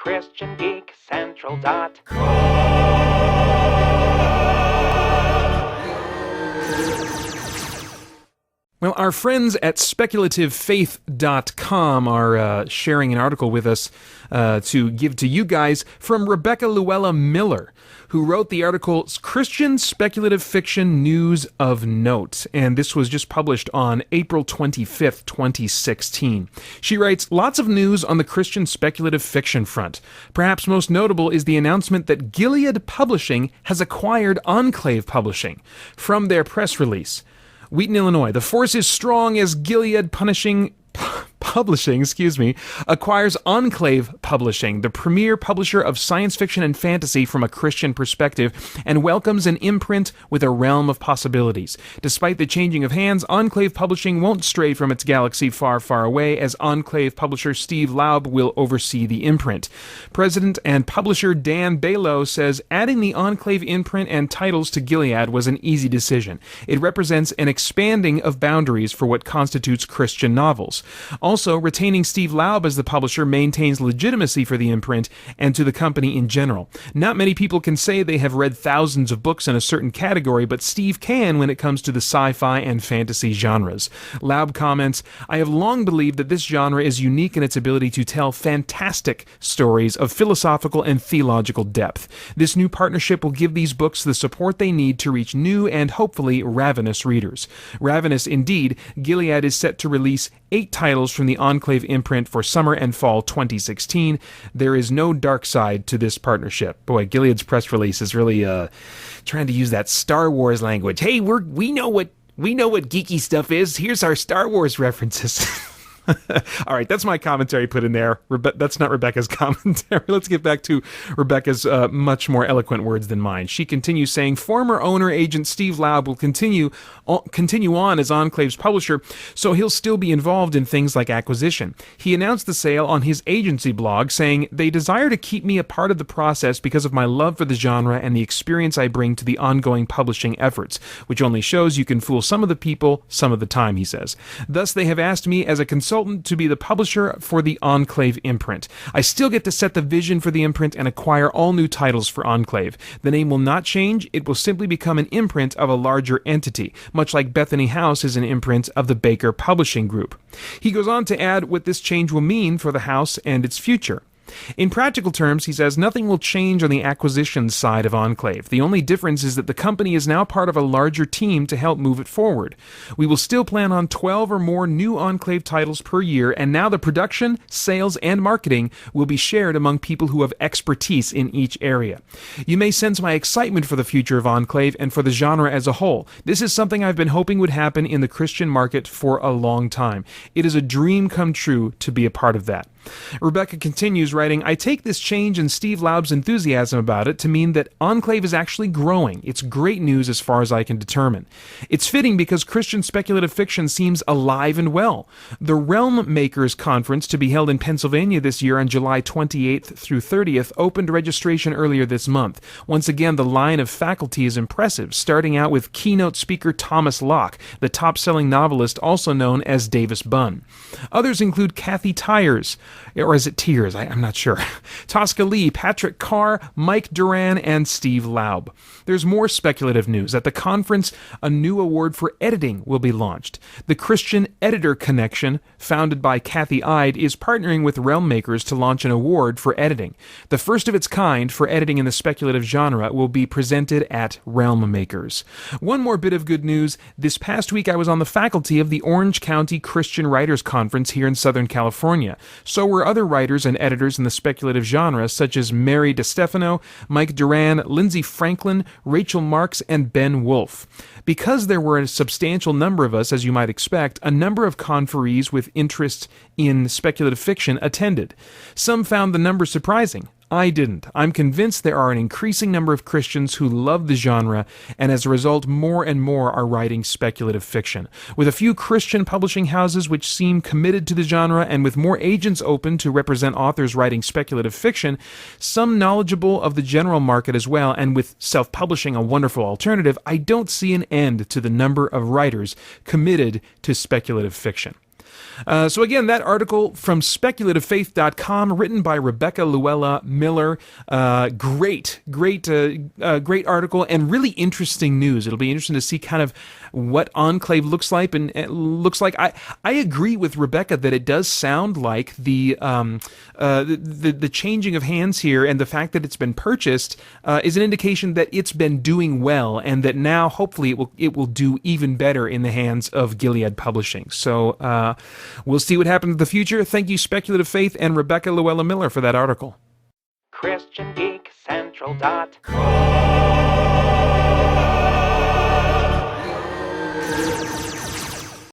christiangeekcentral.com. Well, our friends at SPECULATIVEFaith.com are sharing an article with us to give to you guys from Rebecca Luella Miller, who wrote the article Christian Speculative Fiction News of Note, and this was just published on April 25th, 2016. She writes, lots of news on the Christian speculative fiction front. Perhaps most notable is the announcement that Gilead Publishing has acquired Enclave Publishing. From their press release, Wheaton, Illinois. The force is strong as Gilead Publishing, acquires Enclave Publishing, the premier publisher of science fiction and fantasy from a Christian perspective, and welcomes an imprint with a realm of possibilities. Despite the changing of hands, Enclave Publishing won't stray from its galaxy far, far away, as Enclave publisher Steve Laub will oversee the imprint. President and publisher Dan Balow says adding the Enclave imprint and titles to Gilead was an easy decision. It represents an expanding of boundaries for what constitutes Christian novels. Also, retaining Steve Laub as the publisher maintains legitimacy for the imprint and to the company in general. Not many people can say they have read thousands of books in a certain category, but Steve can when it comes to the sci-fi and fantasy genres. Laub comments, I have long believed that this genre is unique in its ability to tell fantastic stories of philosophical and theological depth. This new partnership will give these books the support they need to reach new and hopefully ravenous readers. Ravenous indeed, Gilead is set to release 8 titles from the Enclave imprint for summer and fall 2016. There is no dark side to this partnership. Boy, Gilead's press release is really trying to use that Star Wars language. Hey, we know what geeky stuff is. Here's our Star Wars references. All right, that's my commentary put in there. That's not Rebecca's commentary. Let's get back to Rebecca's much more eloquent words than mine. She continues saying, former owner agent Steve Laub will continue on as Enclave's publisher, so he'll still be involved in things like acquisition. He announced the sale on his agency blog, saying, they desire to keep me a part of the process because of my love for the genre and the experience I bring to the ongoing publishing efforts, which only shows you can fool some of the people some of the time, he says. Thus, they have asked me as a consultant to be the publisher for the Enclave imprint. I still get to set the vision for the imprint and acquire all new titles for Enclave. The name will not change, it will simply become an imprint of a larger entity, much like Bethany House is an imprint of the Baker Publishing Group. He goes on to add what this change will mean for the house and its future. In practical terms, he says, nothing will change on the acquisition side of Enclave. The only difference is that the company is now part of a larger team to help move it forward. We will still plan on 12 or more new Enclave titles per year, and now the production, sales, and marketing will be shared among people who have expertise in each area. You may sense my excitement for the future of Enclave and for the genre as a whole. This is something I've been hoping would happen in the Christian market for a long time. It is a dream come true to be a part of that. Rebecca continues writing, I take this change in Steve Laub's enthusiasm about it to mean that Enclave is actually growing. It's great news as far as I can determine. It's fitting because Christian speculative fiction seems alive and well. The Realm Makers Conference, to be held in Pennsylvania this year on July 28th through 30th, opened registration earlier this month. Once again, the line of faculty is impressive, starting out with keynote speaker Thomas Locke, the top-selling novelist also known as Davis Bunn. Others include Kathy Tyers, or is it Tears? I'm not sure. Tosca Lee, Patrick Carr, Mike Duran, and Steve Laub. There's more speculative news. At the conference, a new award for editing will be launched. The Christian Editor Connection, founded by Kathy Ide, is partnering with Realm Makers to launch an award for editing. The first of its kind for editing in the speculative genre will be presented at Realm Makers. One more bit of good news. This past week, I was on the faculty of the Orange County Christian Writers Conference here in Southern California. So were other writers and editors in the speculative genre, such as Mary DeStefano, Mike Duran, Lindsay Franklin, Rachel Marks, and Ben Wolfe. Because there were a substantial number of us, as you might expect, a number of conferees with interest in speculative fiction attended. Some found the number surprising. I didn't. I'm convinced there are an increasing number of Christians who love the genre, and as a result, more and more are writing speculative fiction. With a few Christian publishing houses which seem committed to the genre, and with more agents open to represent authors writing speculative fiction, some knowledgeable of the general market as well, and with self-publishing a wonderful alternative, I don't see an end to the number of writers committed to speculative fiction. So again, that article from SpeculativeFaith.com, written by Rebecca Luella Miller. Great article, and really interesting news. It'll be interesting to see kind of what Enclave looks like, and it looks like. I agree with Rebecca that it does sound like the changing of hands here, and the fact that it's been purchased is an indication that it's been doing well, and that now hopefully it will do even better in the hands of Gilead Publishing. So we'll see what happens in the future. Thank you, Speculative Faith and Rebecca Luella Miller, for that article. ChristianGeekCentral.com